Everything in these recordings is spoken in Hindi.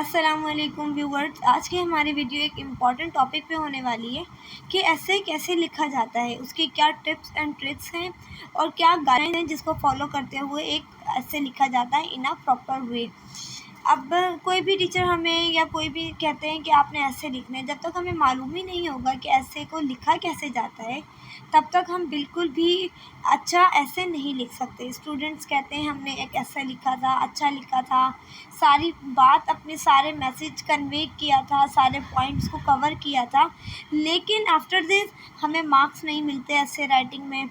अस्सलामुअलैकुम व्यूवर्स, आज की हमारी वीडियो एक इम्पॉर्टेंट टॉपिक पे होने वाली है कि ऐसे कैसे लिखा जाता है, उसकी क्या टिप्स एंड ट्रिक्स हैं और क्या गाइडलाइन हैं जिसको फॉलो करते हुए एक ऐसे लिखा जाता है इन अ प्रॉपर वे। अब कोई भी टीचर हमें या कोई भी कहते हैं कि आपने ऐसे लिखना है, जब तक हमें मालूम ही नहीं होगा कि ऐसे को लिखा कैसे जाता है तब तक हम बिल्कुल भी अच्छा ऐसे नहीं लिख सकते। स्टूडेंट्स कहते हैं हमने एक ऐसा लिखा था, अच्छा लिखा था, सारी बात अपने सारे मैसेज कन्वे किया था, सारे पॉइंट्स को कवर किया था, लेकिन आफ्टर दिस हमें मार्क्स नहीं मिलते ऐसे राइटिंग में।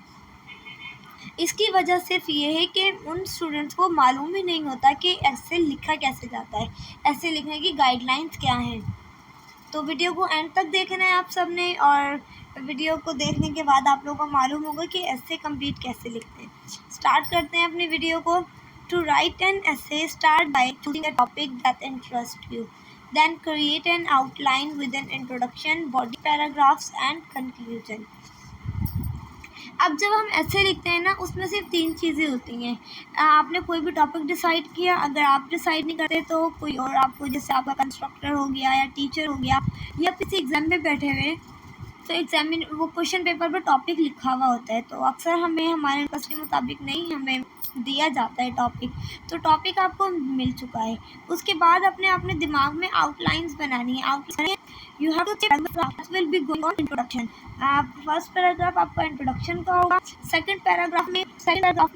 इसकी वजह सिर्फ ये है कि उन स्टूडेंट्स को मालूम ही नहीं होता कि ऐसे लिखा कैसे जाता है, ऐसे लिखने की गाइडलाइंस क्या हैं। तो वीडियो को एंड तक देखना है आप सब ने, और वीडियो को देखने के बाद आप लोगों को मालूम होगा कि ऐसे कंप्लीट कैसे लिखते हैं। स्टार्ट करते हैं अपनी वीडियो को। To write an essay, start by choosing a topic that interests you. Then create an outline with an introduction, body paragraphs and conclusion. अब जब हम ऐसे लिखते हैं ना, उसमें सिर्फ 3 चीज़ें होती हैं। आपने कोई भी टॉपिक डिसाइड किया, अगर आप डिसाइड नहीं करते तो कोई और आपको, जैसे आपका कंस्ट्रक्टर हो गया या टीचर हो गया या किसी एग्ज़ाम में बैठे हुए, तो एग्जामिन वो क्वेश्चन पेपर पर टॉपिक लिखा हुआ होता है, तो अक्सर हमें हमारे इंटरेस्ट के मुताबिक नहीं हमें दिया जाता है टॉपिक। तो टॉपिक आपको मिल चुका है, उसके बाद अपने दिमाग में आउटलाइंस बनानी है। Outline you have to will be going on introduction. First paragraph आपका इंट्रोडक्शन का होगा। सेकंड पैराग्राफ में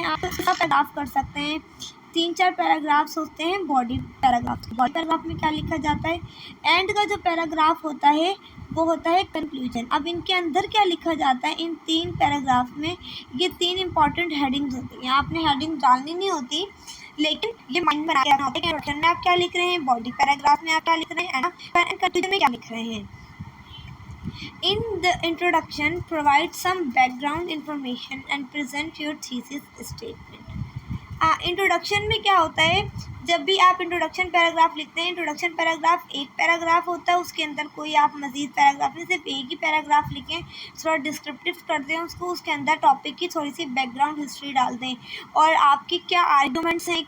आप इसका पैराग्राफ कर सकते हैं। 3-4 पैराग्राफ्स होते हैं बॉडी पैराग्राफ। बॉडी पैराग्राफ में क्या लिखा जाता है, एंड का जो पैराग्राफ होता है वो होता है कंक्लूजन। अब इनके अंदर क्या लिखा जाता है, इन 3 पैराग्राफ में ये 3 इंपॉर्टेंट हेडिंग्स होती हैं। आपने हेडिंग डालनी नहीं होती, लेकिन ये माइंड बना के रखना होता है कि इंट्रोडक्शन में आप क्या लिख रहे हैं, बॉडी पैराग्राफ में आप क्या लिख रहे हैं, एंड कंक्लूजन में क्या लिख रहे हैं। In the introduction, provide some background information and present your thesis statement. Introduction में क्या होता है, जब भी आप इंट्रोडक्शन पैराग्राफ लिखते हैं, इंट्रोडक्शन पैराग्राफ एक पैराग्राफ होता है, उसके अंदर कोई आप मज़ीद पैराग्राफ नहीं, सिर्फ एक ही पैराग्राफ लिखें, थोड़ा डिस्क्रिप्टिव कर दें उसको, उसके अंदर टॉपिक की थोड़ी सी बैकग्राउंड हिस्ट्री डाल दें और आपकी क्या आर्गूमेंट्स हैं,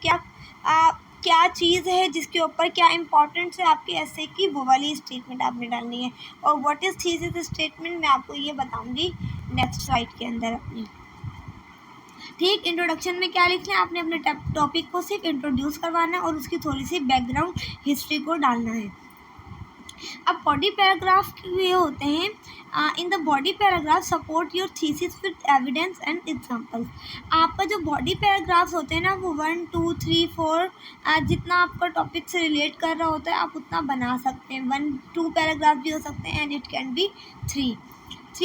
क्या चीज़ है जिसके ऊपर क्या इंपॉर्टेंस है आपके ऐसे की, वो वाली स्टेटमेंट आपने डालनी है। और व्हाट इज़ थीसिस स्टेटमेंट मैं आपको ये बताऊँगी नेक्स्ट स्लाइड के अंदर अपनी। ठीक, इंट्रोडक्शन में क्या लिखना है, आपने अपने टॉपिक को सिर्फ इंट्रोड्यूस करवाना है और उसकी थोड़ी सी बैकग्राउंड हिस्ट्री को डालना है। अब बॉडी पैराग्राफ ये होते हैं, in the body paragraph support your thesis with evidence and examples. आपका जो बॉडी पैराग्राफ्स होते हैं ना, वो 1, 2, 3, 4 जितना आपका टॉपिक से रिलेट कर रहा होता है आप उतना बना सकते हैं। 1-2 पैराग्राफ भी हो सकते हैं and it can be 3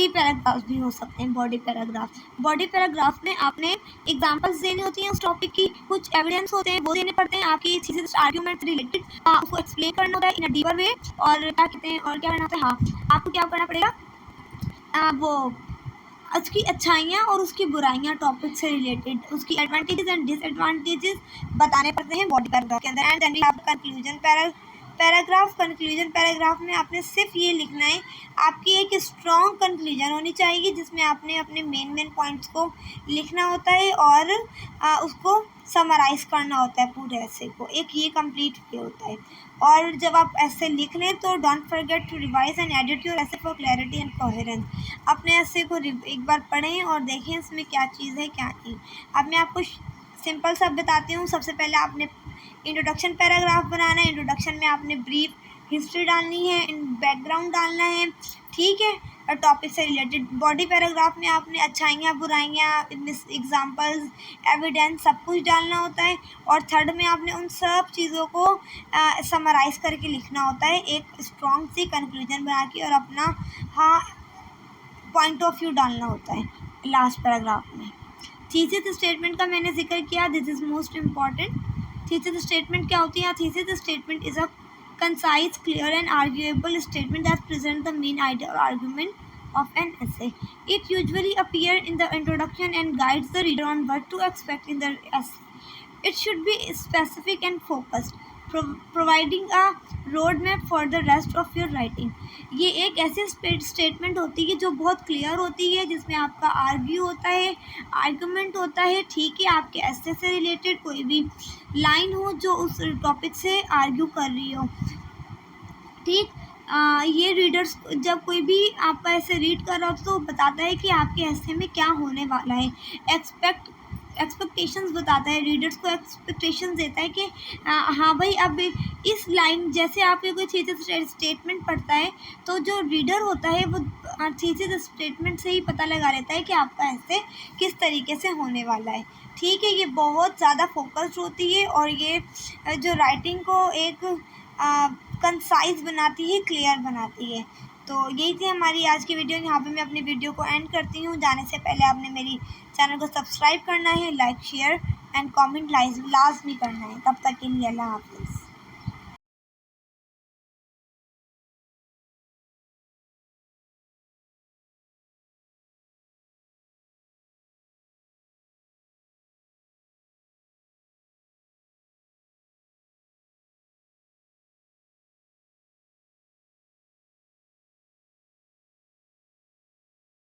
paragraph भी हो सकते हैं बॉडी पैराग्राफ। बॉडी पैराग्राफ में आपने एग्जांपल्स देनी होती हैं उस टॉपिक की, कुछ एविडेंस होते हैं वो देने पड़ते हैं, आपकी थीसिस आर्गुमेंट रिलेटेड उसको एक्सप्लेन करना होता है इन अ डीपर वे। और क्या कहते हैं, और क्या करना होता है, हाँ आपको क्या करना पड़ेगा, वो उसकी अच्छाइयाँ और उसकी बुराइयाँ टॉपिक से रिलेटेड, उसकी एडवांटेजेस एंड डिसएडवांटेजेस बताने पड़ते हैं बॉडी पैराग्राफ के अंदर। And then we have conclusion paragraph. Conclusion paragraph में आपने सिर्फ ये लिखना है, आपकी एक स्ट्रॉन्ग कंक्लूजन होनी चाहिए जिसमें आपने अपने मेन पॉइंट्स को लिखना होता है और उसको समराइज़ करना होता है पूरे ऐसे को, एक ये कंप्लीट वे होता है। और जब आप ऐसे लिख लें तो don't forget to revise and edit your essay for clarity and coherence. अपने ऐसे को एक बार पढ़ें और देखें इसमें क्या चीज़ है क्या नहीं। अब मैं आपको सिंपल सा बताती हूँ। सबसे पहले आपने इंट्रोडक्शन पैराग्राफ बनाना है, इंट्रोडक्शन में आपने ब्रीफ हिस्ट्री डालनी है, बैकग्राउंड डालना है, ठीक है, और टॉपिक से रिलेटेड। बॉडी पैराग्राफ में आपने अच्छाइयाँ बुराइयाँ एग्जांपल्स एविडेंस सब कुछ डालना होता है। और थर्ड में आपने उन सब चीज़ों को समराइज़ करके लिखना होता है एक स्ट्रॉन्ग सी कंक्लूजन बना के, और अपना पॉइंट ऑफ व्यू डालना होता है लास्ट पैराग्राफ में। थीसिस स्टेटमेंट का मैंने जिक्र किया, this is most important. Thesis statement क्या होती है, thesis statement is a concise, clear and arguable statement that presents the main idea or argument of an essay. It usually appears in the introduction and guides the reader on what to expect in the essay. It should be specific and focused. Providing a road map for the rest of your writing. ये एक ऐसी स्टेटमेंट होती है जो बहुत क्लियर होती है, जिसमें आपका आर्गूमेंट होता है, ठीक है, आपके एस्से से रिलेटेड कोई भी लाइन हो जो उस टॉपिक से आर्ग्यू कर रही हो, ठीक। ये रीडर्स जब कोई भी आपका ऐसे रीड कर रहा हो तो बताता है कि आपके ऐसे में क्या होने वाला है। एक्सपेक्टेशंस बताता है, रीडर्स को एक्सपेक्टेशंस देता है कि हाँ भाई, अब इस लाइन जैसे आप कोई थीसिस स्टेटमेंट पढ़ता है तो जो रीडर होता है वो थीसिस स्टेटमेंट से ही पता लगा लेता है कि आपका ऐसे किस तरीके से होने वाला है, ठीक है। ये बहुत ज़्यादा फोकस्ड होती है और ये जो राइटिंग को एक कंसाइज बनाती है, क्लियर बनाती है। तो यही थी हमारी आज की वीडियो। यहाँ पे मैं अपनी वीडियो को एंड करती हूँ। जाने से पहले आपने मेरी चैनल को सब्सक्राइब करना है, लाइक शेयर एंड कमेंट लाजमी करना है। तब तक के लिए अल्लाह हाफिज़।